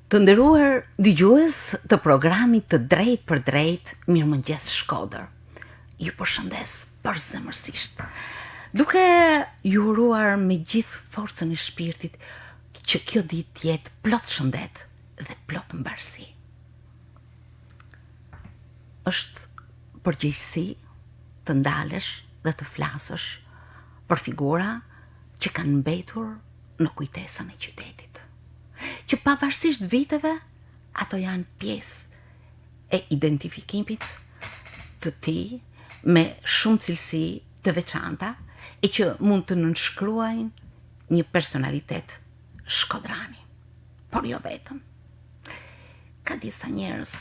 Të nderuar dëgjues të programit të Drejt për Drejt, Mirëmëngjes Shkodër. Ju përshëndes përzemërsisht, duke ju uruar me gjithë forcën e shpirtit që kjo ditë të jetë plot shëndet dhe plot mbarësi. Është përgjegjësi të ndalesh dhe të flasësh për figura që kanë mbetur në kujtesën e qytetit, që pavarësisht viteve, ato janë pjesë e identifikimit të ti me shumë cilësi të veçanta e që mund të nënshkruajnë një personalitet shkodrani. Por jo vetëm. Ka disa njerëz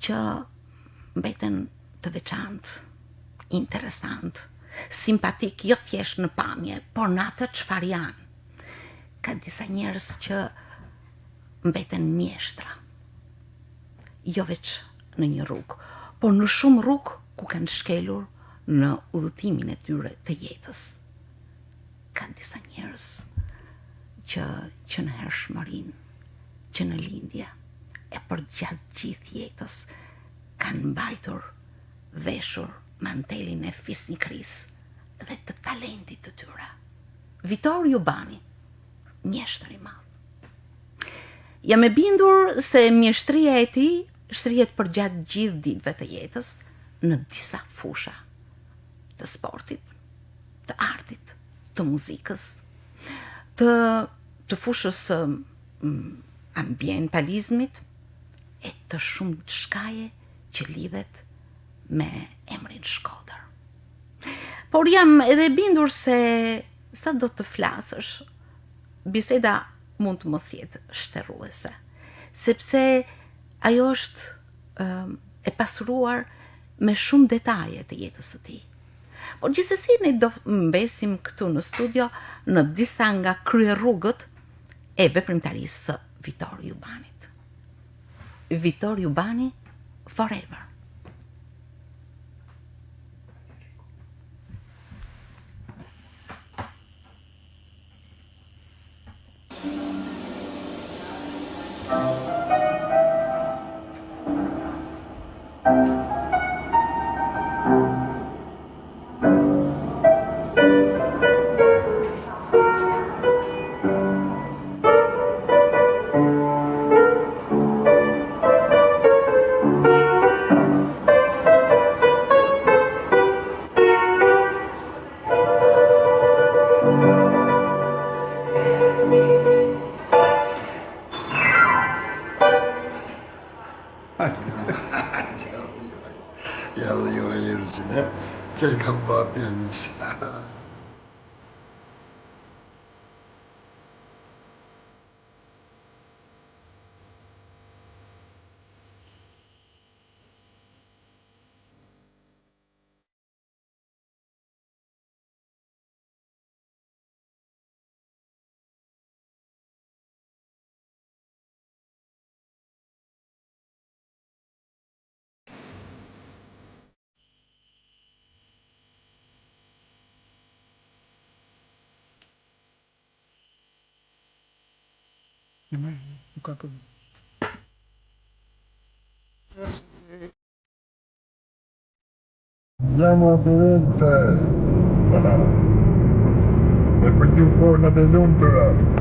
që mbeten të veçantë, interesant, simpatik, jo thjesht në pamje, por në atë çfarë janë. Ka disa njerëz që mbeten mjeshtra, jo veç në një rrugë, por në shumë rrugë ku kanë shkelur në udhëtimin e tyre të jetës. Ka disa njerëz që në hershmërinë, që në lindje e për gjatë gjithë jetës kanë mbajtur veshur mantelin e fisnikërisë dhe të talentit të tyre. Vitor Jubani, mjeshtër i madh. Jam e bindur se mjeshtria e tij shtrihet për gjatë gjithë ditëve të jetës në disa fusha të sportit, të artit, të muzikës, të fushës ambientalizmit e të shumë shkaje që lidhet me emrin Shkodër. Por jam edhe bindur se sa do të flasësh, biseda mund të mos jetë shtërruese, sepse ajo është e pasuruar me shumë detaje të jetës së tij. Por gjithsesi ne do mbesim këtu në studio në disa nga kryerrugët e veprimtarisë së Vitor Jubanit. Vitor Jubani forever. Yalıyor yerisine. Çelkan babiriniz. Andiamo a Firenze. E poi un po' una denuncia.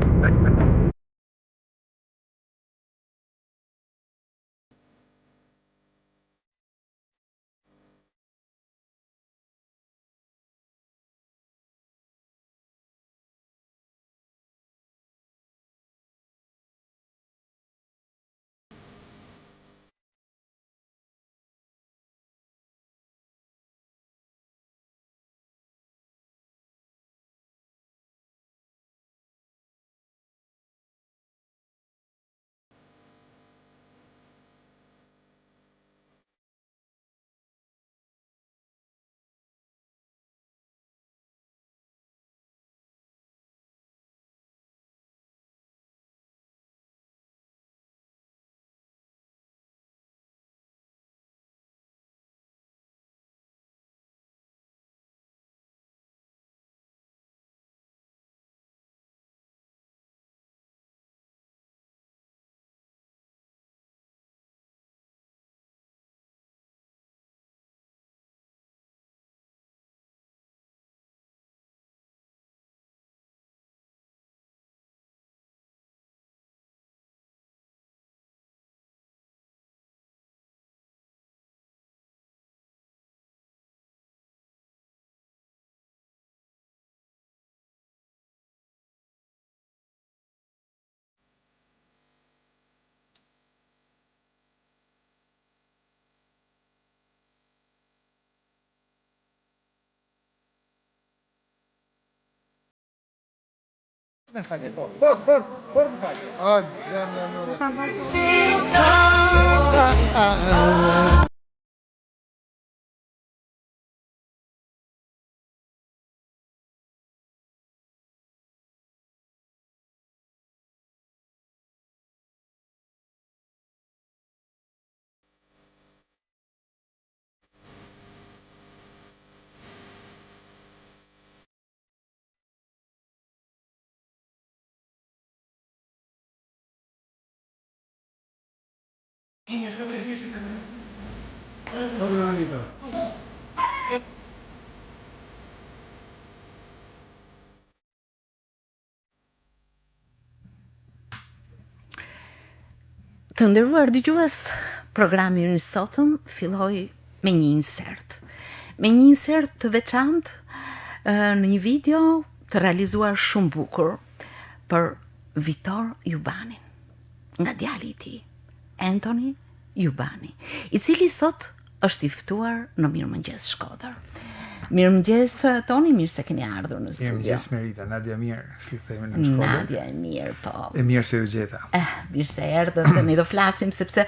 Ne fale, po, më fale. Zemë Të nderuar dëgjues, programi ynë sotëm filloi me një insert. Me një insert të veçantë në një video të realizuar shumë bukur për Vitor Jubanin, nga djali I tij, Anthony Jubani, I cili sot është I ftuar në Mirëmëngjes Shkodër. Mirëmëngjes Toni, mirë se keni ardhur në studio. Mirëmëngjes Merita, Nadia mirë, si themi në Shkodër. Nadia e mirë, po. E mirë se ju gjeta. Mirë se erdhët, ne do flasim sepse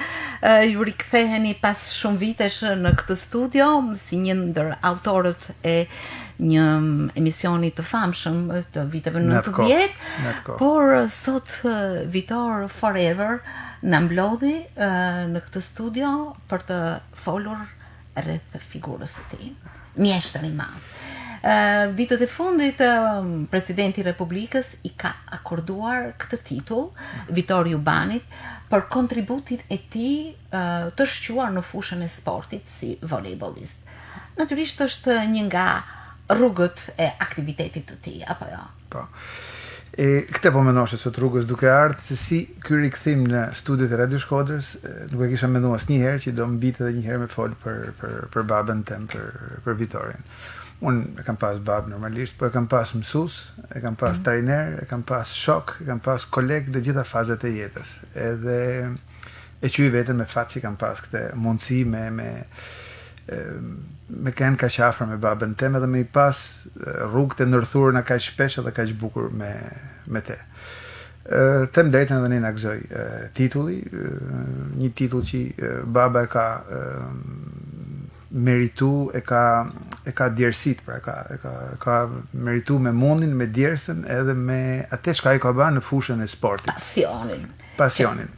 ju riktheheni pas shumë vitesh në këtë studio si një ndër autorët e një emisioni të famshëm të viteve 90, por sot Vitor Forever na mblodhi në këtë studio për të folur rreth figurës së tij. Mjeshtër I madh. Ditët e fundit presidenti I Republikës I ka akorduar këtë titull Vitor Jubanit për kontributin e tij të shquar në fushën e sportit si volejbolist. Natyrisht është një nga rrugët e aktivitetit të tij, apo jo? Po. Këtë po mendosh sot rrugës duke ardhur se si ky rikthim në studiot e Radio Shkodrës, nuk e kisha menduar asnjëherë që do mbite edhe një herë me fol për babën tem, për Vitorin. Unë e kam pas babë normalisht, po e kam pas mësues, e kam pas trajner, e kam pas shok, e kam pas koleg në gjitha fazat e jetës. Edhe e quaj veten me fat që kam pas këtë mundësi me kanë kaq afër me babën tem edhe me I pas rrugë të ndërthurë kaq shpesh edhe kaq bukur me te. Them drejtën edhe ne na gëzoi titulli, një titull që baba e ka meritu, e ka djersit, pra e ka meritu me mundin, me djersën edhe me atë çka ai ka bërë në fushën e sportit. Pasionin.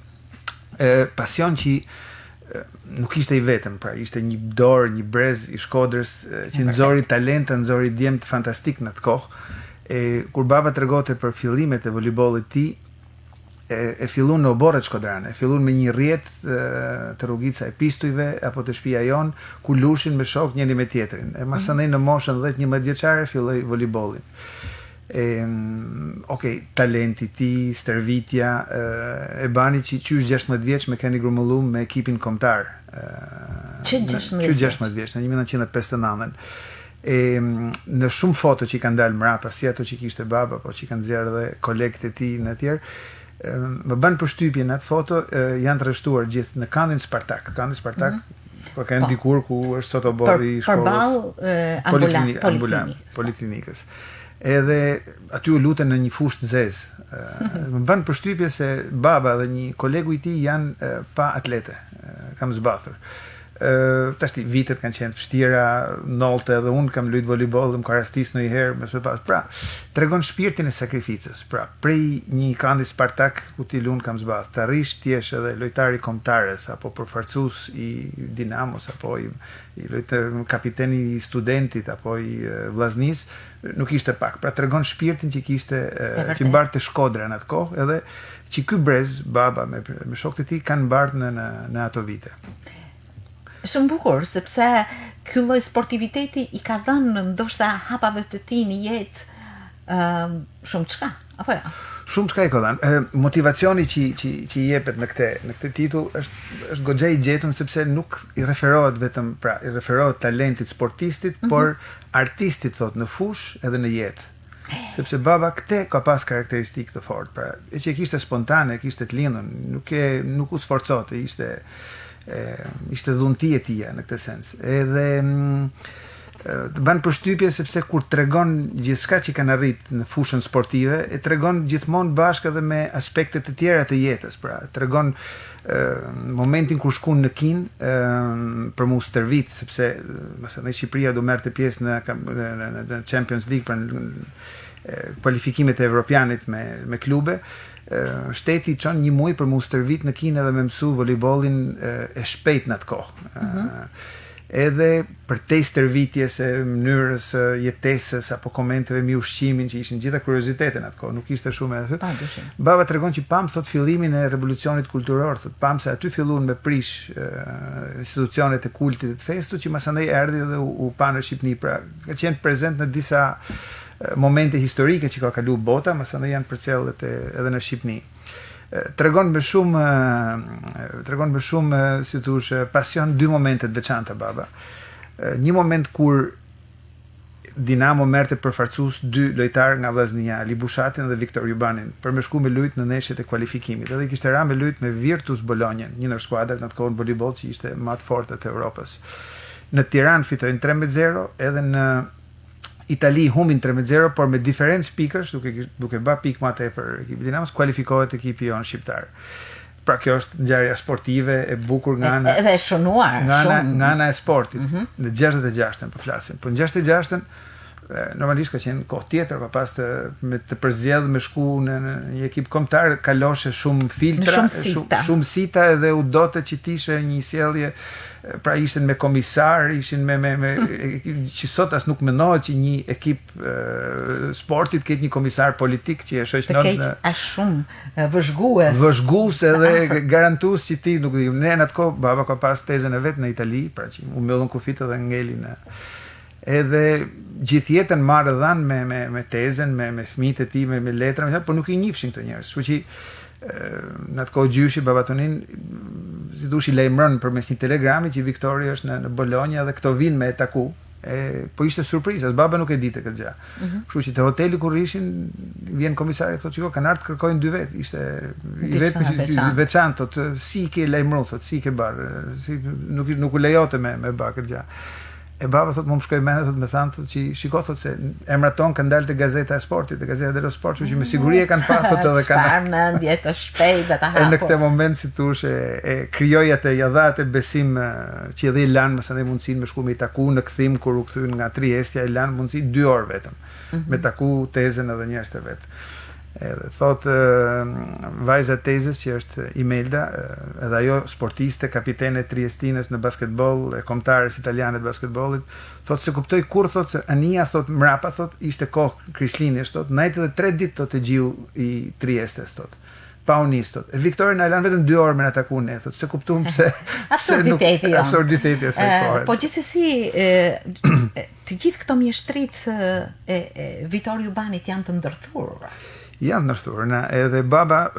Pasion që nuk ishte I vetëm, pra ishte një dorë, një brez I Shkodrës që nxori talente, nxori djemt fantastik në atë kohë. Kur baba tregonte për fillimet e voleybollit tij, e fillun në oborret shkodrane, e fillun me një rrjet të rrugica e Pistujve apo të shtëpia jon, ku lushin me shok njëri me tjetrin. E masanej në moshën 10-11 vjeçare filloi voleybollin. Talenti ti, stërvitja, e bani që qysh 16 vjeç me keni grumullum me ekipin kombëtar. Që 16 vjeç, në 1959. Në shumë foto që I kanë dalë mrapa, si ato që kishte baba, po që kanë nxjerrë edhe kolegët e tij në tjerë, më bën përshtypje në atë foto, janë trashëtuar gjithë në kandin Spartak. Kandi Spartak po ka ndikur ku është sot oborri I shkollës poliklinikës. Edhe aty u luten në një fushë të zezë. Më bën përshtypje se baba dhe një kolegu I tij janë pa atlete, kam zbathur. Tashti vitet kanë qenë vështira, nollte edhe unë kam luajt voleyboll dhe më ka rastis në një herë me së pas. Pra, tregon shpirtin e sakrificës. Pra, prej një kandi Spartak ku ti lun kam zbath, të arrish ti jesh edhe lojtari kombëtares apo përfaqësues I Dinamos apo I kapiteni I Studentit apo I Vllaznis, nuk ishte pak. Pra tregon shpirtin që kishte që mbarte Shkodra në atë kohë, edhe që ky brez, baba me shokët e tij kanë mbartë në ato vite. Shumë bukur, sepse ky lloj sportiviteti I ka dhënë ndoshta hapave të tij në jetë shumë çka, apo jo? Shumë çka I ka dhënë. Motivacioni që I jepet në këtë titull është goxha I gjetun, sepse nuk I referohet vetëm, pra I referohet talentit sportistit, por artistit thot në fushë edhe në jetë. Sepse baba këtë ka pas karakteristikë të fortë, pra e që kishte spontane, kishte të lindën, nuk u sforcote, ishte dhunti e tija në këtë sens. Edhe të bën përshtypje sepse kur tregon gjithçka që kanë arrit në fushën sportive, e tregon gjithmonë bashkë edhe me aspektet të tjera të jetës, pra tregon momentin kur shkon në Kin për mu stërvit, sepse mesela Shqipëria do merrte pjesë në Champions League për kualifikimet e Evropianit me klube. Shteti çon një muaj për mu stërvit në Kinë dhe me mësu volejbollin e shpejt në atë kohë. Edhe për te stërvitjes e mënyrës jetesës apo komenteve mbi ushqimin që ishin gjitha kuriozitete në atë kohë, nuk ishte shumë edhe. Baba tregon që pam thot fillimin e revolucionit kulturor, thot pam se aty filluan me prish institucionet e kultit të festut që masandej erdhi dhe u pa në Shqipëri, pra ka qenë prezent në disa momente historike që ka kalu bota, masandej janë përcjellët edhe në Shqipëri. Tregon me shumë si thosh pasion dy momente të veçanta baba. Një moment kur Dinamo merrte përfaqësues dy lojtarë nga Vllaznia, Ali Bushatin dhe Viktor Jubanin, për me shku me lujt në neshjet e kualifikimit. Edhe kishte ra me lujt me Virtus Bolognen, një ndër skuadrat në atë kohë voleyboll që ishte më të fortë të Evropës. Në Tiranë fitojnë 3-0, edhe në Itali humbin 3-0, por me diferencë pikësh, duke bë pikë më tepër ekipi Dinamos, kualifikohet ekipi jon shqiptar. Pra kjo është ngjarja sportive e bukur nga ana edhe shënuar nga ana e sportit. Në 66-ën po flasim. Po në 66-ën normalisht ka qenë kohë tjetër, ka pas të përzgjedh me shku në një ekip kombëtar, kaloshe shumë filtra, shumë sita edhe u dote që tishe një sjellje, pra ishin me komisar, ishin me që sot as nuk mendohet që një ekip sportit ketë një komisar politik që e shoqënon të keq as shumë vëzhgues edhe garantues që ti nuk di. Ne në atë kohë baba ka pas tezën e vet në Itali, pra që u mbyllën kufit edhe ngelin edhe gjithë jetën marrë dhan me tezën, me fëmijët e tij, me letra, por nuk i njihshin këto njerëz. Kështu që në atë kohë gjyshi baba Tonin si dushi lajmëron përmes një telegrami që Viktori është në Bologna dhe këto vinë me taku. Po ishte surprizë, as baba nuk e dinte këtë gjë. Kështu që te hoteli kur ishin, vjen komisari thotë çiko kanë ardhur kërkojnë dy vet, ishte i vetmi i veçantë, thotë si ke lajmëruar, thotë si ke barë, si nuk u lejote me bë këtë gjë. E baba thotë më shkoi mendja, thotë më thanë thotë që shiko thotë se emrat ton kanë dalë te Gazeta e Sportit, te Gazeta dello Sport, që me siguri e kanë pasur edhe kanë. Mendje të shpejtë ta hapur. Në këtë moment si thosh e krijoi atë ja dha atë besim që edhe lan mësandej mundsinë me shku me i taku në kthim kur u kthyen nga Trieste, ai lan mundsi 2 orë vetëm. Me taku tezën edhe njerëz të vet. Edhe thot vajza tezës që është Imelda, edhe ajo sportiste, kapitene e Triestinës në basketboll, e kombëtares italiane të basketbollit, thot se kuptoi kur thot se Ania thot mrapa thot ishte kohë Krishtlindjes thot, najt edhe 3 ditë thot e gjiu i Triestes thot. Pa unis thot. E Viktoria na lan vetëm 2 orë me na taku ne thot, se kuptuam pse absurditeti e saj kohë. Po gjithsesi të gjithë këto mjeshtrit e Viktor Jubanit janë të ndërthurur. Janë ndërthurë, edhe baba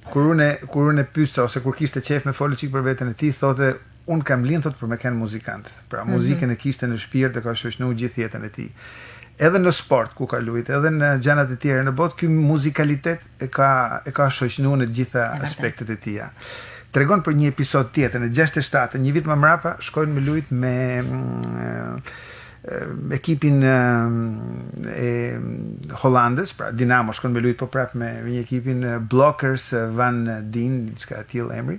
kur unë pyesa ose kur kishte qef me folë çik për veten e tij, thotë unë kam lind thot për me qenë muzikant. Pra muzikën e kishte në shpirt, e ka shoqënuar gjithë jetën e tij. Edhe në sport ku ka luajtur, edhe në gjanat e tjera në botë, ky muzikalitet e ka shoqënuar në gjitha aspektet e tija. Tregon për një episod tjetër në 67, një vit më mrapa, shkojnë me lujt me ekipin e Hollandës, pra Dinamo shkon me lujt po prap me një ekipin Blockers Van Dien, diçka tillë emri.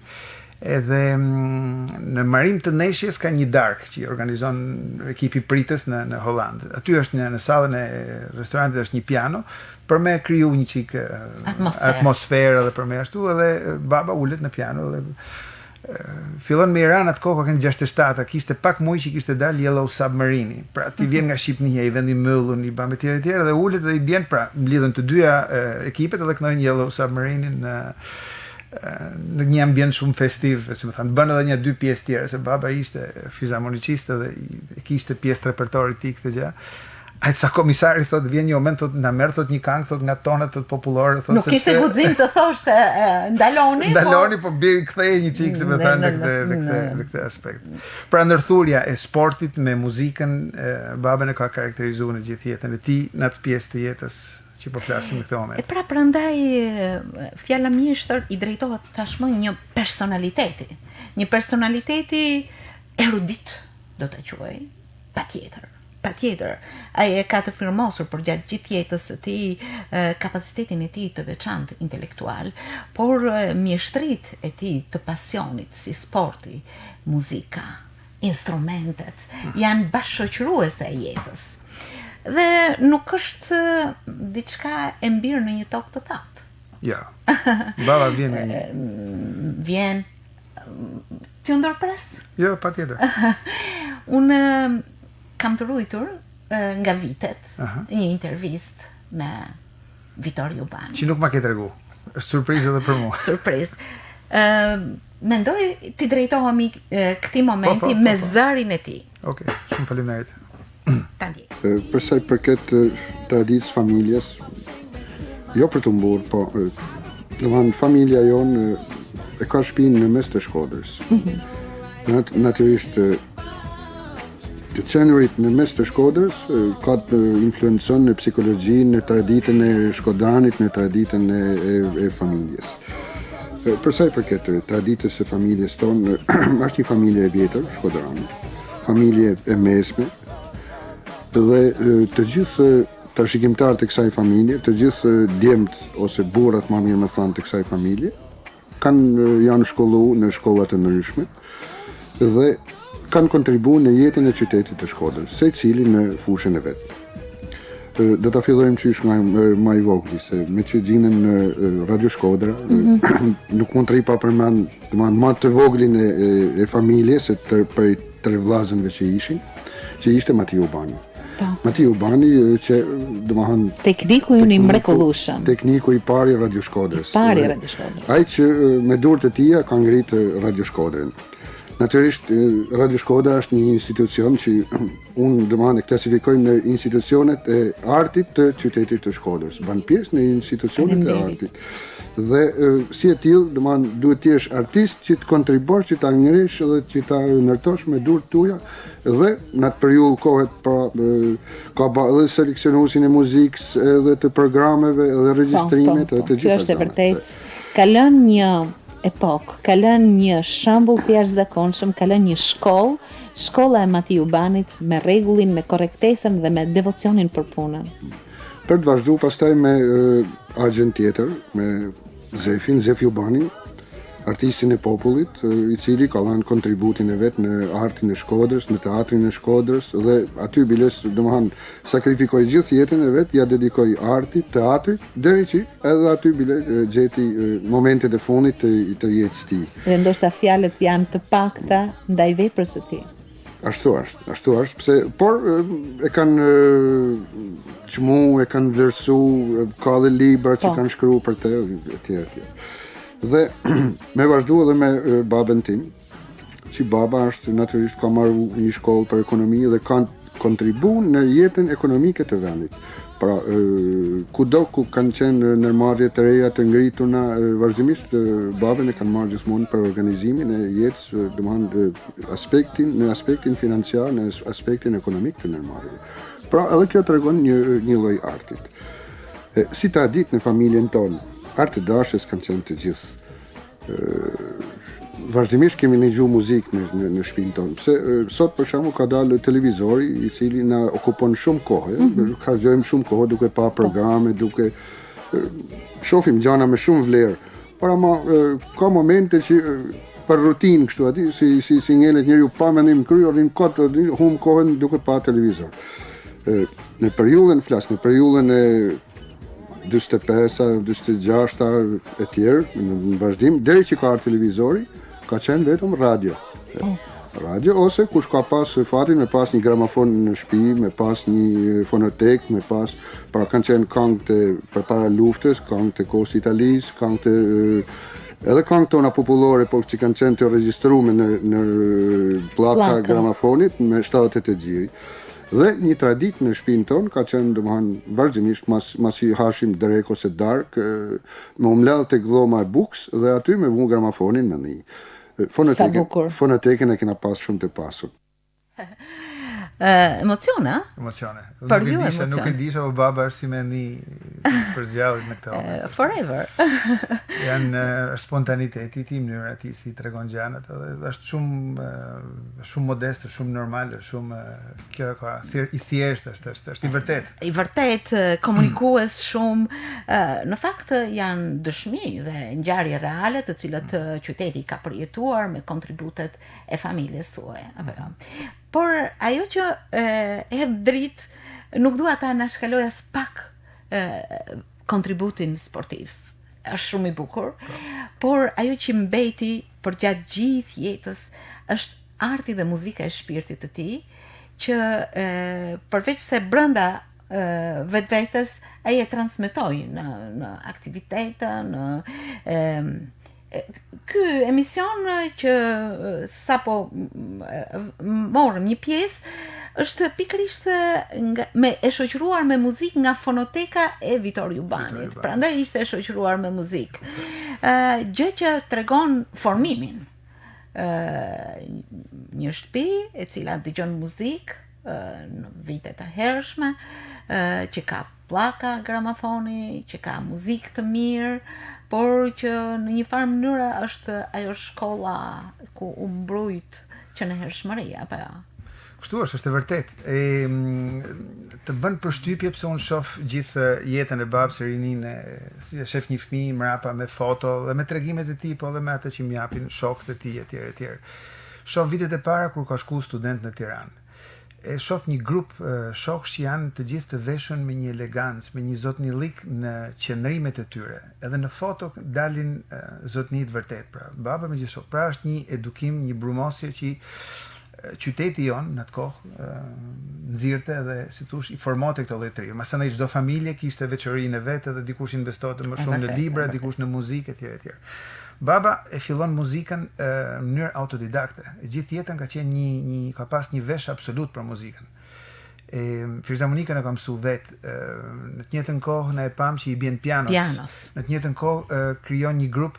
Edhe në marim të neshjes ka një dark që organizon ekipi pritës në Hollandë. Aty është në sallën e restorantit është një piano për me kriju një çik atmosferë dhe për me ashtu, edhe baba ulet në piano dhe fillon me Iran atë kohë kanë 67, kishte pak muj që kishte dalë Yellow Submarine. Pra ti vjen nga Shqipënia, i vendi mbyllur, i bën me tjerë dhe ulet dhe i bjen, pra mlidhen të dyja ekipet edhe këndojnë Yellow Submarine në një ambient shumë festiv, si më thënë, bën edhe një 2 pjesë tjera, se baba ishte fizharmonicist dhe kishte pjesë të repertorit tij këtë gjë. Ai sa komisari thot vjen një moment thot na merr thot një këngë thot nga tonat të popullore thot nuk kishte guxim të thoshte ndaloni po bie kthej një çik se më thanë në këtë aspekt. Pra ndërthurja e sportit me muzikën babën e ka karakterizuar në gjithë jetën e tij në atë pjesë të jetës që po flasim në këtë moment. E pra prandaj fjala mjeshtër i drejtohet tashmë një personaliteti erudit do ta quaj, patjetër. patjetër, ai e ka të firmosur për gjatë gjithë jetës së tij kapacitetin e tij të veçantë intelektual, por mjeshtrit e tij të pasionit si sporti, muzika, instrumentet janë bashkëshoqëruese e jetës. Dhe nuk është diçka e mbirë në një tokë të thatë. Ja. Baba vjen me një. Vjen t'ju ndërpres? Jo, patjetër. Unë kam të ruajtur nga vitet një intervistë me Vittorio Urbani. Që nuk ma ke tregu. Është surprizë edhe për mua. Surprizë. Mendoj t'i drejtohemi këtij momenti me zërin e tij. Okej, shumë faleminderit. Ta ndjej. Për sa i përket traditës familjes, jo për të mburë, po domethënë familja jonë e ka shtëpinë në mes të Shkodrës. Natyrisht të qenurit në mes të Shkodrës ka të influencon në psikologjinë, në traditën e shkodranit, në traditën e familjes. Për sa i përket traditës së familjes tonë, është një familje e vjetër, Shkodrani, familje e mesme, dhe të gjithë të shikimtarët e kësaj familje, të gjithë djemt ose burrat më mirë më thanë të kësaj familje, janë shkollu në shkollat të ndryshme dhe kanë kontribuar në jetën e qytetit të Shkodrës, secili në fushën e vet. Do ta fillojmë qysh nga më i vogël, se me që gjinën në Radio Shkodra, nuk mund të rri pa përmend, domethënë më të voglin e familjes, prej 3 vllazënve që ishin, që ishte Matiu Urbani. Matiu Urbani që domethënë tekniku i mrekullueshëm. Tekniku i parë i Radio Shkodrës. Radio Shkodrës. Ai që me durët e tij ka ngritë Radio Shkodrën. Natyrisht Radio Shkodra është një institucion që unë domethënë e klasifikoj në institucionet e artit të qytetit të Shkodrës. Ban pjesë në institucionet e artit. Dhe si e tillë, domethënë duhet të jesh artist që të kontribosh, që ta ngresh dhe që ta ndërtosh me durët tuaja dhe në atë periudhë kohet ka edhe seleksionuesin e muzikës, edhe të programeve, edhe regjistrimet, edhe të gjitha. Kjo është e vërtetë. Ka lënë një epokë, ka lënë një shembull të jashtëzakonshëm, ka lënë një shkollë, shkolla e Matiu Urbanit me rregullin, me korrektesën dhe me devocionin për punën. Për të vazhduar pastaj me agent tjetër, me Zefi Urbani, artistin e popullit, i cili ka dhënë kontributin e vet në artin e Shkodrës, në teatrin e Shkodrës dhe aty biles, domethënë sakrifikoi gjithë jetën e vet, ja dedikoi artit, teatrit, deri që edhe aty bile gjeti momentet e fundit të jetës tij. Dhe ndoshta fjalët janë të pakta ndaj veprës së tij. Ashtu është, pse por e kanë çmu, e kanë vlerësu, ka dhe libra që kanë shkruar për të etj. Dhe me vazhdu edhe me babën tim, që baba është natyrisht ka marrë një shkollë për ekonomi dhe kanë kontribuar në jetën ekonomike të vendit. Pra, kudo ku kanë qenë ndërmarrje të reja të ngrituna, vazhdimisht babën e kanë marrë gjithmonë për organizimin e jetës, domethënë në aspektin financiar, në aspektin ekonomik të ndërmarrjeve. Pra, edhe kjo tregon një lloj artit. Si traditë në familjen tonë, artë dashjes kanë qenë të gjithë. Vazhdimisht kemi ndëgjuar muzikë në shtëpinë tonë. Pse sot për shembull ka dalë televizori i cili na okupon shumë kohë, harxojmë shumë kohë duke pa programe, duke shohim gjëra me shumë vlerë. Por ama ka momente që për rutinë kështu aty, si ngelet njeriu pa mendim kryer, rin kot, hum kohën duke pa televizor. Në periudhën e 45, 46 e tjerë, në vazhdim, deri që ka ardhur televizori, ka qenë vetëm radio. Radio, ose kush ka pas fatin me pas një gramafon në shtëpi, me pas një fonotek, me pas, pra kanë qenë këngët përpara luftës, këngët e kohës Italisë, këngët edhe këngët tona popullore, por që kanë qenë të regjistruar në pllaka gramafonit me 78 gjiri. Dhe një traditë në shtëpinë tonë ka qenë domethënë vazhdimisht mas i hashim drek ose dark, me umlell tek dhoma e Buks dhe aty me vu gramafonin në një. Fonotekën e kena pas shumë të pasur. Emocione? Emocione. Për ju emocione. Nuk e disha, po baba është si me një përzgjallit në këtë moment. Forever. Janë spontaniteti i mënyra ti si tregon gjanat, edhe është shumë modeste, shumë normale, shumë kjo ka i thjeshtë është i vërtet. I vërtet komunikues shumë, në fakt janë dëshmi dhe ngjarje reale të cilat qyteti ka përjetuar me kontributet e familjes sue, apo jo. Por ajo që e dritë nuk dua ta na shkaloj as pak kontributin sportiv. Është shumë i bukur, por ajo që mbeti për gjatë gjithë jetës është arti dhe muzika e shpirtit të tij, që përveç se brenda vetvetes ai e transmetoi në aktivitete, ky emision që sapo morëm një pjesë është pikërisht e shoqëruar me muzikë nga fonoteka e Vitor Jubanit. Prandaj ishte e shoqëruar me muzikë. Gjë që tregon formimin. Një shtëpi e cila dëgjon muzikë në vitet e hershme, që ka pllaka gramafoni, që ka muzikë të mirë, por që në një farë mënyrë është ajo shkolla ku u mbrojt që në hershmëri, apo jo? Kështu është e vërtet. Të bën përshtypje pse unë shoh gjithë jetën e babës së rinin, si e shef një fëmijë mrapa me foto dhe me tregimet e tij, po edhe me atë që më japin shokët e tij etj. Shoh vitet e para kur ka shku student në Tiranë. E shoh një grup shokësh që janë të gjithë të veshur me një elegancë, me një zotnillik në qendrimet e tyre. Edhe në foto dalin zotnit vërtet, pra. Baba me gjithë shok. Pra është një edukim, një brumosje që qyteti jon në atë kohë nxirrte dhe si thosh i formote këtë lloj. Masandaj çdo familje kishte veçorinë e vet dhe dikush investonte më shumë në libra, dikush në muzikë etj. Baba e fillon muzikën në mënyrë autodidakte. Gjithë jetën ka qenë ka pas një vesh absolut për muzikën. Filharmonikën e ka mësuar vet. Në të njëjtën kohë na e pam që i bën pianos. Në të njëjtën kohë krijon një grup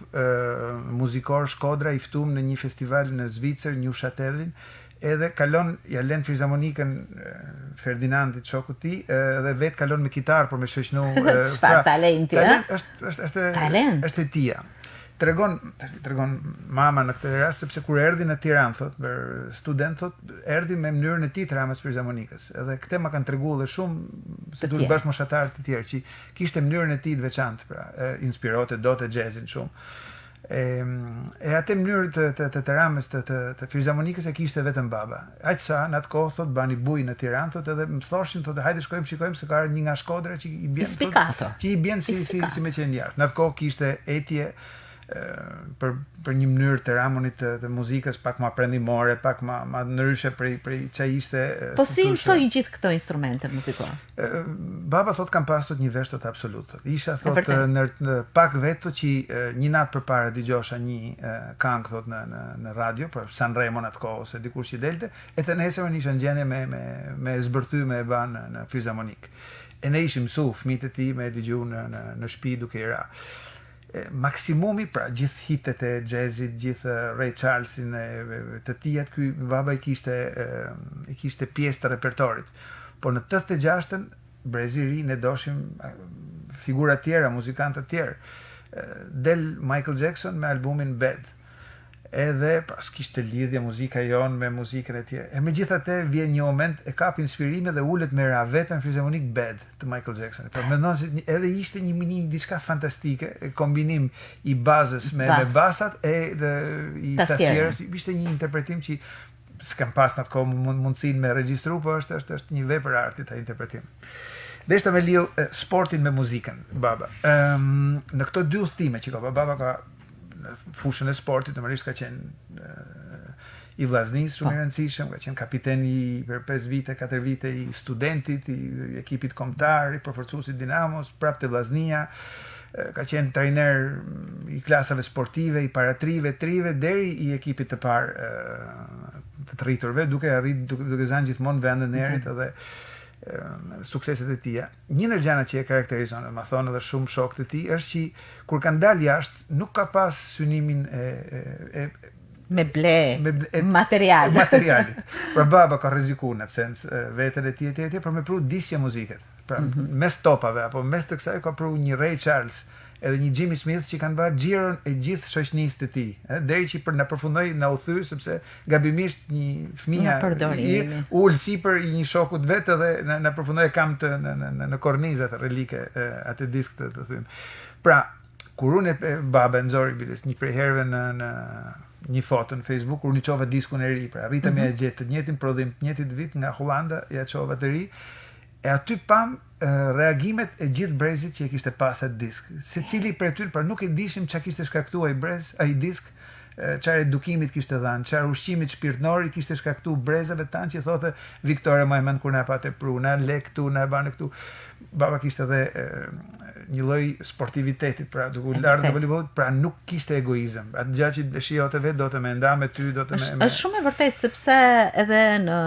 muzikor Shkodra i ftuar në një festival në Zvicër, Neuchâtelin. Edhe kalon, ja lën filharmonikën Ferdinandit shokut tij, dhe vet kalon me kitarë për me shoqënu. Çfarë talenti, është e tia. Tregon mama në këtë rast sepse kur erdhi në Tiranë, thot, për student, thot, erdhi me mënyrën e tij të ramës filharmonikës. Edhe këtë ma kanë treguar dhe shumë se duhet bashkëmoshatarë të tjerë që kishte mënyrën e tij të veçantë, pra, inspirote dot e jazzin shumë. E atë mënyrë të ramës të filharmonikës e kishte vetëm baba. Aq sa në atë kohë thot bani buj në Tiranë, thot, edhe më thoshin thot hajde shikojmë se ka një nga Shkodra që i bën që i bën si me qenë jashtë. Në atë kohë kishte etje për një mënyrë të ramonit të muzikës pak më perëndimore, pak më ndryshe prej çai ishte. Po si mësoi gjithë këto instrumente muzikore? Baba thot kam pasur një vesh tot absolut. Isha thot në pak vetë që një natë përpara dëgjosha një këngë thot në radio për Sanremo atë kohë ose dikush që delte, e të nesërmen isha në gjendje me zbërthy me e ban në filharmonik. E ne ishim mësu fëmijët e tij me dëgju në shtëpi duke i ra. Maksimumi, pra gjithë hitet e jazzit, gjithë Ray Charlesin të tijat, ky baba i kishte pjesë të repertorit. Por në 86-ën brezi i ri ne doshim figura tjera, muzikantë tjerë. Del Michael Jackson me albumin Bad. Edhe pas kishte lidhje muzika jon me muzikën e tjerë. E megjithatë vjen një moment e kap inspirimin dhe ulet me ra vetëm filharmonik Bad të Michael Jackson. Por mendon se edhe ishte një diçka fantastike, kombinim i bazës me basat i tastierës. Ishte një interpretim që s'kam pas në atë kohë mundësinë me regjistru, por është një vepër arti ta interpretim. Dhe ishte me lidh sportin me muzikën, baba. Në këto dy udhëtime që ka baba ka fushën e sportit, normalisht ka qenë i vllaznisë shumë i rëndësishëm, ka qenë kapiteni për 5 vite, 4 vite i studentit, i ekipit kombëtar, i përforcuesit Dinamos, prapë te vllaznia, ka qenë trajner i klasave sportive, i paratrive, trive, deri i ekipit të parë të rriturve, duke zënë gjithmonë vendin e erit edhe sukseset e tia. Një ndër gjërat që e karakterizon, ma thonë edhe shumë shokët e tij, është që kur kanë dalë jashtë nuk ka pas synimin me ble material. Materialit. Pra baba ka rrezikuar në atë sens veten e tij për me pru disja muziket. Pra mes topave apo mes të kësaj ka pru një Ray Charles edhe një Jimmy Smith që kanë bërë xhiron e gjithë shoqënisë të tij, deri që na përfundoi na u thy sepse gabimisht një fëmijë ul sipër i një shokut vet edhe na përfundoi kam të në kornizat relike atë disk të them. Pra, kur unë baba nxori biles një prej herëve në një foto në Facebook kur unë çova diskun e ri, pra arrita me gjetë të njëjtin prodhim, të njëjtit vit nga Hollanda, ja çova të ri. E aty pam reagimet e gjithë brezit që e kishte pas atë disk. Secili prej tyre pra nuk e dishim çka kishte shkaktuar ai disk, çfarë edukimit kishte dhënë, çfarë ushqimit shpirtëror i kishte shkaktuar brezave tanë që thotë Viktoria më mend kur na patë pruna, le këtu na banë këtu. Baba kishte edhe një lloj sportivitetit, pra duke u larë në voleibol, pra nuk kishte egoizëm. Atë gjë që dëshironte vetë do të më nda me ty, do të më. Është shumë e vërtetë sepse edhe në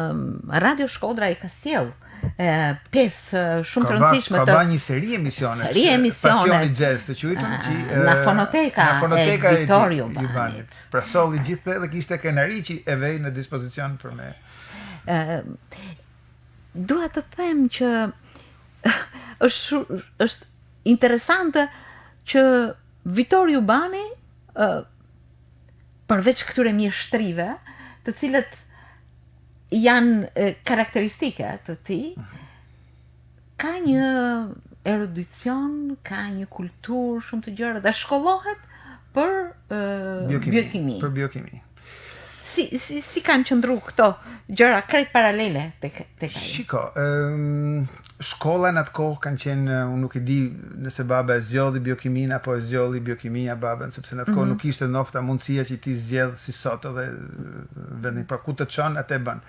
Radio Shkodra i ka sjell pjesë shumë të rëndësishme të ka një seri emisione. Pasioni jazz të quajtur që na fonoteka e Vittorio Banit. Pra solli gjithë dhe kishte krenari që e vej në dispozicion për me. Dua të them që është interesante që Vittorio Bani përveç këtyre mjeshtrive, të cilët janë karakteristike të tij, ka një erudicion, ka një kulturë shumë të gjerë dhe shkollohet për biokimi. Për biokimi. Si kanë qëndru këto gjëra krejt paralele tek ai? Shiko, shkolla në atë kohë kanë qenë, unë nuk e di nëse baba e zgjodhi biokimin apo e zgjodhi biokimia babën, sepse në atë kohë nuk ishte nofta mundësia që ti zgjedh si sot edhe vendin pra ku të çon atë bën.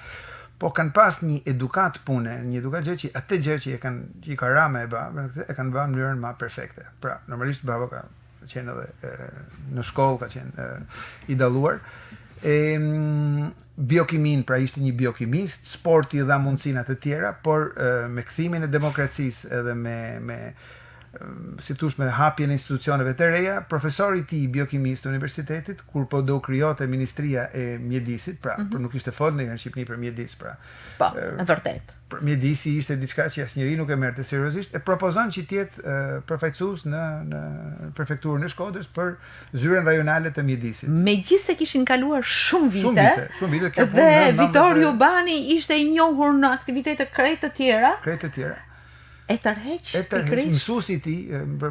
Po kanë pas një edukat pune, një edukat gjë që atë gjë që i ka rame e babën, e kanë bërë në mënyrën më perfekte. Pra, normalisht baba ka qenë edhe në shkollë ka qenë i dalluar. Biokimin, pra ishte një biokimist, sporti dha mundësinat e tjera, por me kthimin e demokracisë edhe me si tush me hapjen e institucioneve të reja, profesori i tij biokimist të universitetit, kur po do krijote Ministria e Mjedisit, pra, por nuk ishte fol në Shqipëri për mjedis, pra. Po, e vërtet. Mjedisi ishte diçka që asnjëri nuk e merrte seriozisht, e propozon që të jetë përfaqësues në prefekturën e Shkodrës për zyrën rajonale të mjedisit. Megjithëse kishin kaluar shumë vite, dhe Vittorio Bani ishte i njohur në aktivitete krejt të tjera. E tërheq mësuesi i tij,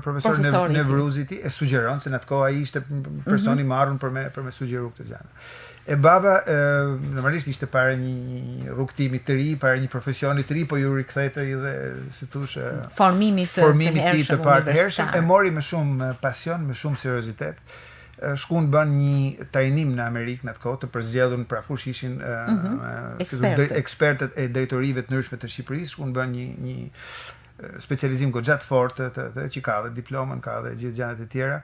profesori Nevruzi i tij, e sugjeron se në atë kohë ai ishte personi i marrur për me sugjeru këtë gjë. E baba normalisht ishte para një rrugtimi të ri, para një profesioni të ri, po ju rikthehej dhe si thosh formimit të parë, e mori me shumë pasion, me shumë seriozitet. Shkuan bën një trajnim në Amerikë në atë kohë të përzgjedhur pra kush ishin ekspertët e drejtorive të ndryshme të Shqipërisë, shkuan bën një specializim goxha të fortë që ka dhe diplomën, ka dhe gjithë gjërat e tjera,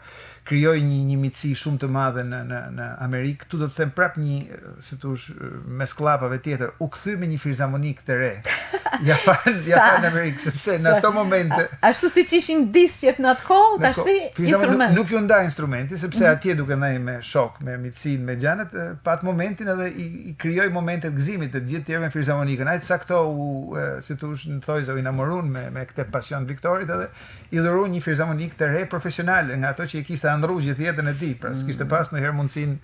krijoi një miqësi shumë të madhe në Amerikë. Tu do të them prap një, si thosh, mes klapave tjetër, u kthy me një filharmonik të re. Ja fan në Amerikë, sepse në ato momente ashtu siç ishin diskjet në atë kohë, tashti instrument. Nuk ju nda instrumenti, sepse atje duke ndaj me shok, me miqësinë, me gjanat, pat momentin edhe i krijoi momentet gëzimit të gjithë tjerë me filharmonikën. Ai sakto si thosh, në thojza u inamorun me këtë pasion Viktorit edhe i dhuroi një filharmonik të re profesionale nga ato që i kishte ndrru gjithë jetën e tij, pra s'kishte pas ndonjëherë mundësinë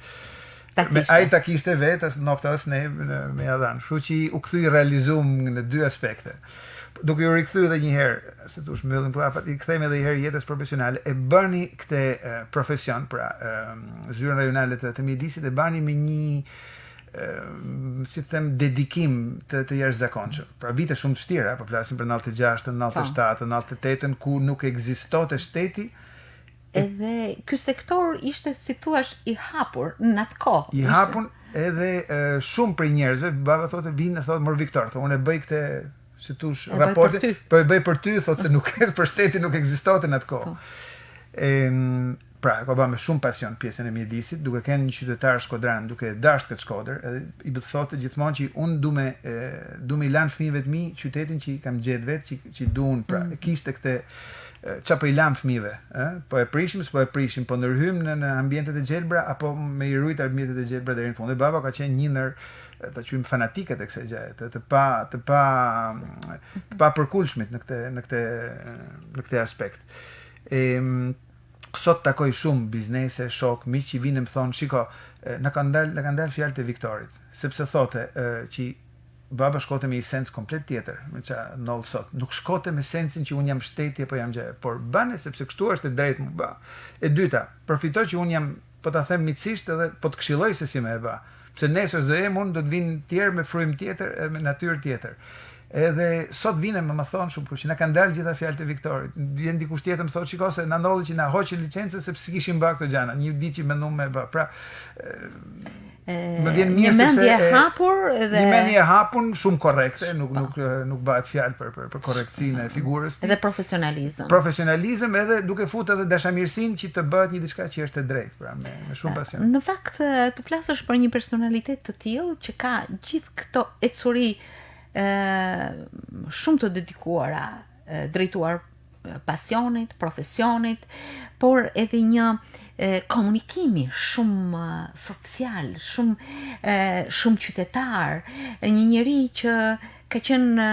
ai ta kishte vetë as nofta as ne me ja dhan. Kështu që u kthyi realizum në dy aspekte. Duke u rikthyer edhe një herë, si thosh, mbyllim plapat, i kthejmë edhe një herë jetës profesionale, e bëni këtë profesion, pra zyrën rajonale të mjedisit, e bani me një si të them dedikim të jashtëzakonshëm. Pra vite shumë të vështira, po flasim për 96, 97, 98 ku nuk ekzistonte shteti. Edhe ky sektor ishte si thua i hapur në atë kohë. I hapur edhe shumë prej njerëzve, baba thotë vinë thotë mor Viktor, thonë unë bëj këtë si thosh raportin, po e bëj për ty, thotë se nuk për shtetin nuk ekzistonte në atë kohë. Pra, ka bërë me shumë pasion pjesën e mjedisit, duke qenë një qytetar shkodran, duke dashur këtë Shkodër, edhe i thotë gjithmonë që unë du me lan fëmijëve të mi qytetin që i kam gjetë vetë, që duan, pra, kishte këtë qa po I lam fëmijëve, po e prishim, s'po e prishim, po ndërhyjm në ambientet e gjelbra apo me I rujt ambientet e gjelbra deri në fund. Dhe baba ka qenë një ndër ta quajmë fanatikët e kësaj gjaje, të pa përkullshmit në këtë aspekt. Sot takoj shumë biznese, shok, miq që vinë më thonë, shiko, na ka ndal fjalët e Viktorit, sepse thote që baba shkote me esencë komplet tjetër, me qa noll sot. Nuk shkote me esencën që unë jam shteti apo jam gjë, por bane sepse kështu është e drejtë më ba. E dyta, përfitoj që unë jam, po ta them miqësisht edhe po të këshilloj se si me e ba. Pse nesër do unë do të vinë tjerë me frym tjetër e me natyrë tjetër. Edhe sot vine më thonë shumë, që na kanë dalë gjitha fjalët e Viktorit. Vjen dikush tjetër më thotë, shiko se na ndodhi që na hoqën licencën sepse s'kishin bërë këto gjëra. Një ditë që mendom me bë. Pra më vjen mirë sepse një mendje hapur dhe një mendje hapur shumë korrekte, nuk bëhet fjalë për korrektësinë e figurës. Edhe profesionalizëm. Profesionalizëm edhe duke futur edhe dashamirësinë që të bëhet një diçka që është e drejtë, pra me shumë pasion. Në fakt të flasësh për një personalitet të tillë që ka gjithë këto ecuri shumë të dedikuara, drejtuar pasionit, profesionit, por edhe një komunikimi shumë social, shumë qytetar, një njeri që ka qenë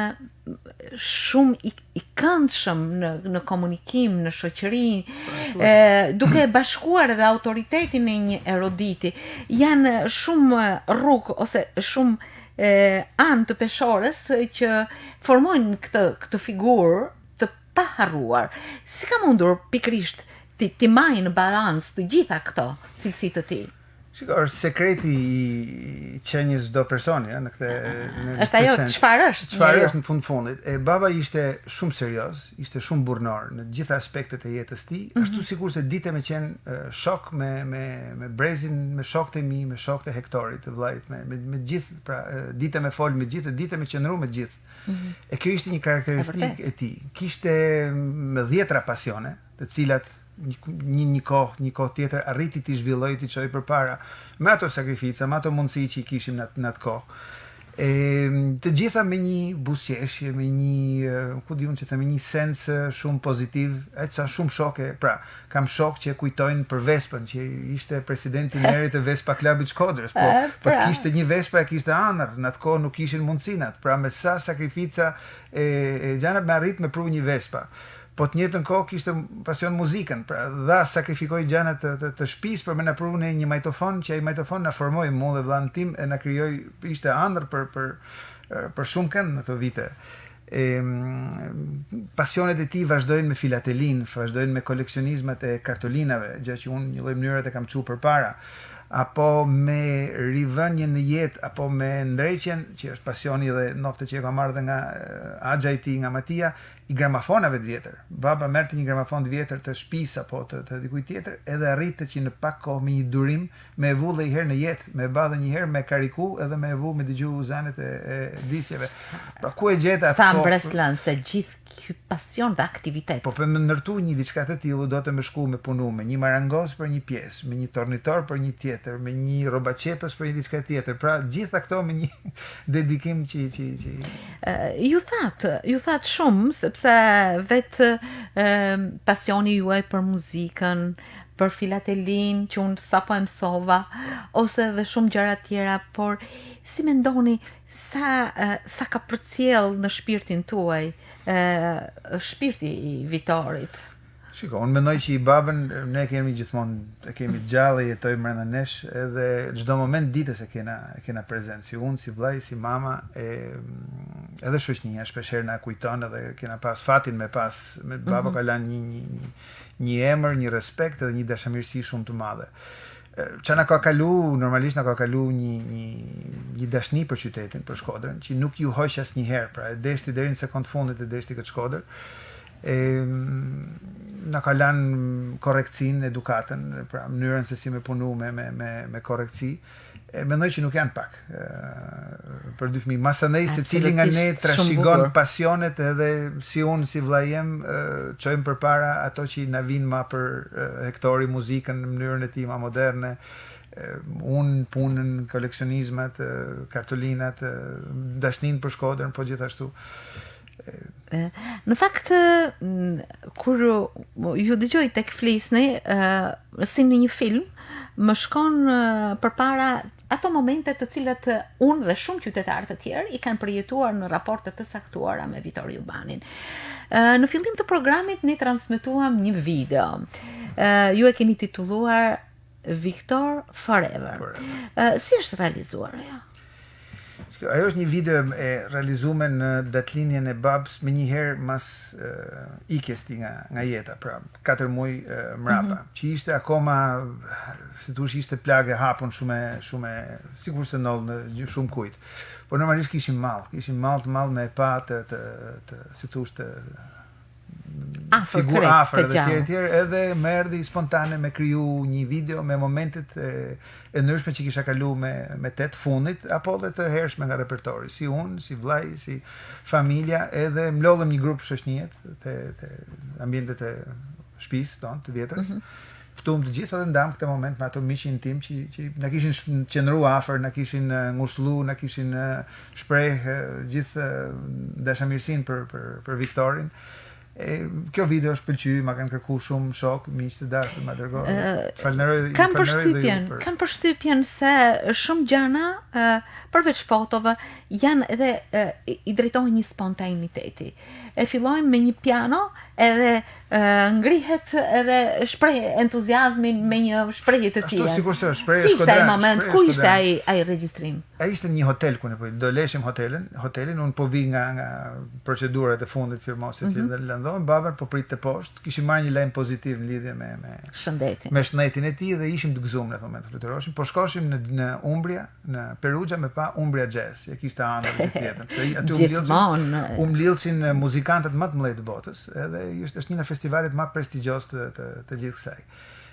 shumë I këndshëm në komunikim, në shoqëri, duke bashkuar edhe autoritetin e një eruditi. Janë shumë rrugë ose shumë anë të peshores që formojnë këtë figurë të paharruar. Si ka mundur pikrisht ti majnë në balans të gjitha këto cilësi të tij? Shiko, është sekreti I qenjes çdo personi, në këtë është ajo çfarë është? Çfarë është në fundit? Baba ishte shumë serioz, ishte shumë burrnor në gjitha aspektet e jetës tij, ashtu sikur se ditë me qenë shok me brezin, me shokët e mi, me shokët e Hektorit, të vllait, me gjithë, pra ditë me fol me gjithë, ditë me qëndru me gjithë. E kjo ishte një karakteristikë e tij. Kishte me 10 pasione, të cilat një kohë tjetër arriti t'i zhvilloj, t'i çoj përpara me ato sakrifica, me ato mundësi që I kishim në atë kohë. Të gjitha me një buzëqeshje, me një, me një sens shumë pozitiv, sa shumë shoke, pra, kam shok që kujtojnë për Vespën, që ishte presidenti njerit e Vespa Klubit Shkodrës, po të kishte një Vespa e kishte anër, në atë kohë nuk ishin mundësinat, pra me sa sakrifica gjana me arrit me pru një Vespa. Po të njëjtën kohë kishte pasion muzikën, pra dha sakrifikoi gjëra të shtëpisë për me na prunë një majtofon, që ai majtofon na formoi mua dhe vllain tim e na krijoi, ishte ëndër për shumë kënd në ato vite. Pasionet e tij vazhdojnë me filatelin, vazhdojnë me koleksionizmat e kartolinave, gjë që unë një lloj mënyre të kam çuar përpara, apo me rivënjen në jetë, apo me ndreqjen, që është pasioni dhe nofte që e ka marrë dhe nga axha I tij, nga Matia, I gramofonave të vjetër. Baba merrte një gramofon të vjetër të shtëpisë apo të dikujt tjetër, edhe arrite që në pak kohë me një durim me e vu dhe një herë në jetë, me e ba dhe një herë me kariku edhe me e vu me dëgju zanet e disjeve. Pra ku e gjeta atë sa mbreslan se gjithë ky pasion dhe aktivitet. Po për më ndërtu një diçka të tillë do të më shku me punu me një marangoz për një pjesë, me një tornitor për një tjetër, me një robaqepës për një diçka tjetër. Pra gjitha këto me një dedikim që ju thatë shumë sepse vetë pasioni juaj për muzikën, për filatelin që unë sapo e mësova, ose dhe shumë gjëra tjera, por si mendoni sa ka përcjell në shpirtin tuaj shpirti I Vitorit? Shiko, unë mendoj që I babën ne kemi gjithmonë, e kemi gjallë, jetojmë brenda nesh, edhe çdo moment ditës e kena prezent, si unë, si vllai, si mama, edhe shoqënia shpesh herë na kujton, edhe kena pas fatin me baba ka lënë një emër, një respekt edhe një dashamirësi shumë të madhe. Që na ka kalu, normalisht na ka kalu një dashni për qytetin, për Shkodrën, që nuk ju hoq asnjëherë, pra e deshti deri në sekond fundit e deshti këtë Shkodër. Na ka lanë korrektësinë, edukatën, pra mënyrën se si me punu me korrektësi. Mendoj që nuk janë pak për dy fëmijë. Masanej se cili nga ne trashëgon pasionet edhe si unë, si vllai jem, çojmë përpara ato që na vinë ma për Hektori, muzikën në mënyrën e tij ma moderne, unë punën, koleksionizmat, kartolinat, dashnin për Shkodrën, po gjithashtu. Në fakt, kur ju dëgjoj tek flisni, si në një film, më shkon përpara ato momente të cilat unë dhe shumë qytetarë të tjerë i kanë përjetuar në raporte të saktuara me Vitor Jubanin. Në fillim të programit ne transmetuam një video. Ju e keni titulluar Victor Forever. Si është realizuar ajo? Ajo është një video e realizuar në datëlinjen e babës më njëherë mas ikjes ti nga jeta, pra 4 muaj mrapa, që ishte akoma, si thush, ishte plagë e hapun shumë sikur se noll në shumë kujt. Por normalisht kishim mall me pa të si thush të figurë afër dhe tjerë, edhe më erdhi spontane me kriju një video me momentet e ndryshme që kisha kalu me tet fundit, apo dhe të hershme nga repertori, si unë, si vllai, si familja, edhe mlodhëm një grup shoqënie te ambientet e shtëpisë tonë të vjetrës. Ftuam të gjithë dhe ndam këtë moment me ato miqin tim që na kishin qëndruar afër, na kishin ngushëllu, na kishin shpreh gjithë dashamirësinë për Viktorin. Kjo video është pëlqy, ma kanë kërku shumë shok, miq të dashur, ma dërgoj. Kam përshtypjen se shumë gjana përveç fotove janë edhe i drejtohen një spontaniteti. E fillojmë me një piano, edhe ngrihet edhe shpreh entuziazmin me një shprehje të tillë. Ashtu sikur se shprehje shkodran. Si ishte ai moment? Ku ishte ai regjistrim? Ai ishte një hotel ku ne do leshim hotelin, unë po vi nga procedurat e fundit firmosit që lëndon, babën po prit të poshtë, kishim marrë një lajm pozitiv në lidhje me shëndetin. Me shëndetin e tij dhe ishim të gëzuar në atë moment fluturoshim, po shkoshim në Umbria, në Perugia me pa Umbria Jazz, që kishte ëndër të tjetër, pse aty u mblidhin muzikantët më të mëdhenj të botës, edhe është një nga festivalet më prestigjioz të gjithë kësaj.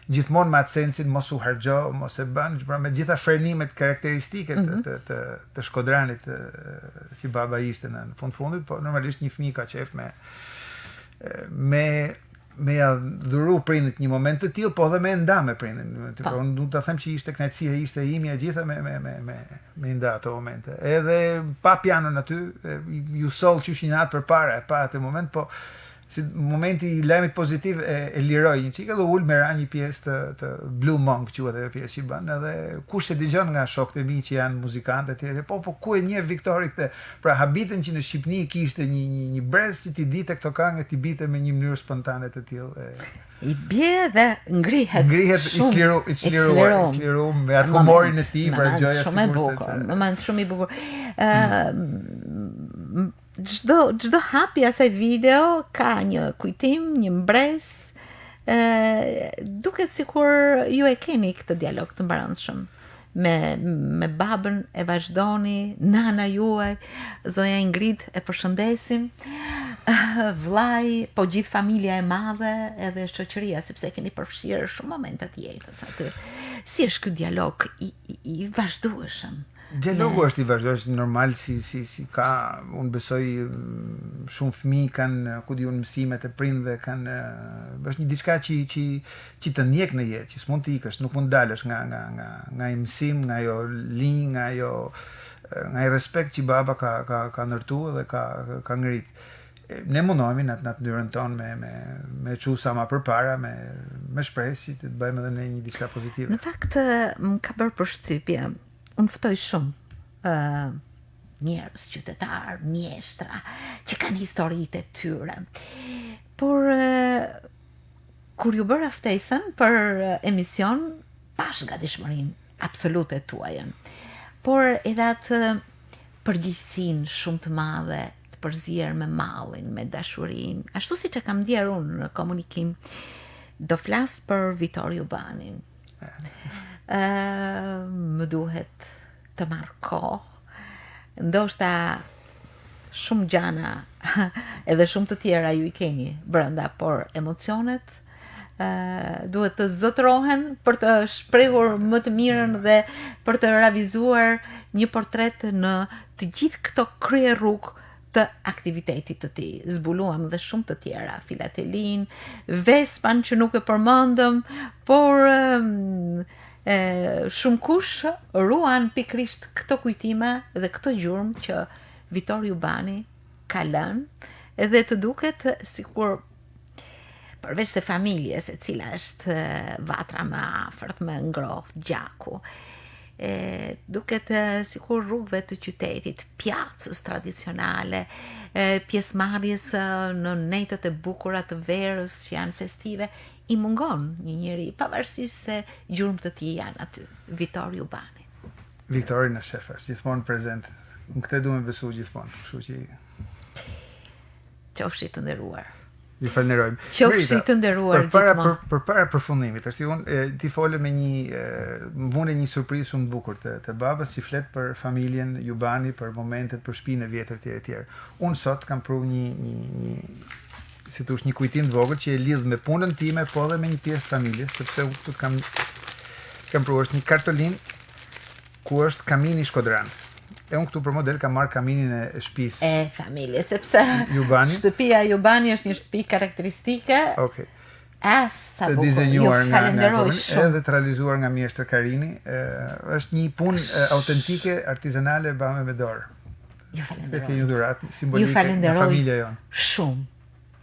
Gjithmonë me atë sensin mos u harxho, mos e bën, pra me gjitha frenimet karakteristike të Shkodranit që baba ishte në fundit, po normalisht një fëmijë ka qef me ja dhuru prindit një moment të tillë, po edhe me nda me prindin. Unë do ta them që ishte kënaqësia ishte imja gjitha me nda ato momente. Edhe pa pianon aty, ju soll qyshin atë përpara, pa atë moment, po si momenti i lajmit pozitiv e liroi një çik, edhe ul me ra një pjesë të Blue Monk, quhet ajo pjesë që bën, edhe kush e dëgjon nga shokët e mi që janë muzikantë etj. Po ku e njeh Viktori këtë? Pra habitën që në Shqipëri kishte një brez që ti dite këto këngë, ti bite me një mënyrë spontane të tillë. I bie dhe ngrihet i çliru me atë humorin e tij, pra gjoja sigurisht. Moment shumë i bukur. Çdo hapi asaj video ka një kujtim, një mbres, duket sikur ju e keni këtë dialog të mbrëmshëm me babën, e vazhdoni, nana juaj, zoja Ingrid, e përshëndesim, vllai, po gjithë familja e madhe, edhe shoqëria, sepse keni përfshirë shumë momente të jetës aty. Si është ky dialog i vazhdueshëm? Dialogu është i vazhdueshëm, normal si ka, unë besoj shumë fëmijë kanë, ku diun, mësimet e prindve kanë, është një diçka që të ndjek në jetë, që s'mund të ikësh, nuk mund dalësh nga ai mësim, nga ajo linjë, nga ai respekt që baba ka ndërtuar dhe ka ngrit. Ne mundohemi në atë mënyrën tonë me çu sa më përpara, me shpresë të bëjmë edhe ne një diçka pozitive. Në fakt më ka bërë përshtypje. Unë ftoj shumë njerëz, qytetar, mjeshtra, që kanë historitë e tyre. Por kur ju bëra ftesën për emision, pash gatishmërinë absolute tuajën. Por edhe atë përgjegjësinë shumë të madhe, të përzier me mallin, me dashurinë, ashtu siç e kam ndier unë në komunikim, do flas për Vitor Jubanin. Më duhet të marr kohë, ndoshta shumë gjana edhe shumë të tjera ju i keni brenda, por emocionet duhet të zotërohen për të shprehur më të mirën dhe për të realizuar një portret në të gjithë këto krye rrugë të aktivitetit të tij. Zbuluam dhe shumë të tjera, filatelin, Vespan që nuk e përmendëm, por shumë kush ruan pikrisht këto kujtime dhe këto gjurmë që Vitor Jubani ka lënë, edhe të duket sikur përveç se familjes, e cila është vatra më afërt, më ngrohtë, gjaku. Duket sikur rrugëve të qytetit, pjacës tradicionale, pjesëmarrjes në netët e bukura të verës që janë festive, i mungon një njeri, pavarësisht se gjurmë të tij janë aty. Vitor Jubani. Viktori në shef është gjithmonë prezent. Në këtë duhem besu gjithmonë, kështu që Qofshi të nderuar. ju falenderojmë. Qofshi të nderuar gjithmonë. Përpara përfundimit, ti fole me më vune një surprizë shumë të bukur të babës që flet për familjen Jubani, për momentet, për shtëpinë e vjetër etj. Unë sot kam pru një si thosh një kujtim të vogël që e lidh me punën time, po edhe me një pjesë të familjes, sepse unë këtu kam pru është një kartolin ku është kamini Shkodran. E unë këtu për model kam marrë kaminin e shtëpisë. E familje, sepse Jubani. Shtëpia Jubani është një shtëpi karakteristike. Okej. Sa bukur. Dizenjuar Ju nga falenderoj shumë. edhe të realizuar nga Mjeshtër Karini. Është një punë autentike, artizanale, bëme me dorë. Ju Ke falenderoj. një dhuratë Ju simbolike nga falenderoj familja jonë. shumë.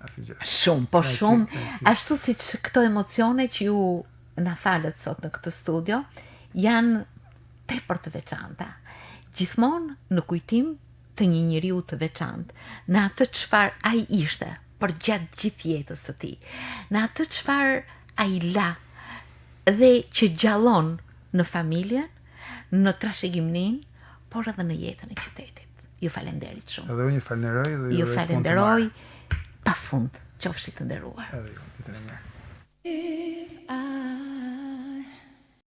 Asgjë. Shumë, po Krejtësi, shumë, krejtësi. ashtu si që këto emocione që ju na falet sot në këtë studio, janë tepër të veçanta. Gjithmonë në kujtim të një njeriu të veçantë, në atë çfarë ai ishte për gjatë gjithë jetës së tij, në atë çfarë ai la dhe që gjallon në familjen, në trashëgiminë, por edhe në jetën e qytetit. Ju falenderit shumë. Edhe unë ju falenderoj dhe Ju uroj punë të falenderoj mirë. pafund. Qofshi të nderuar. Edhe ju, ditën e mirë.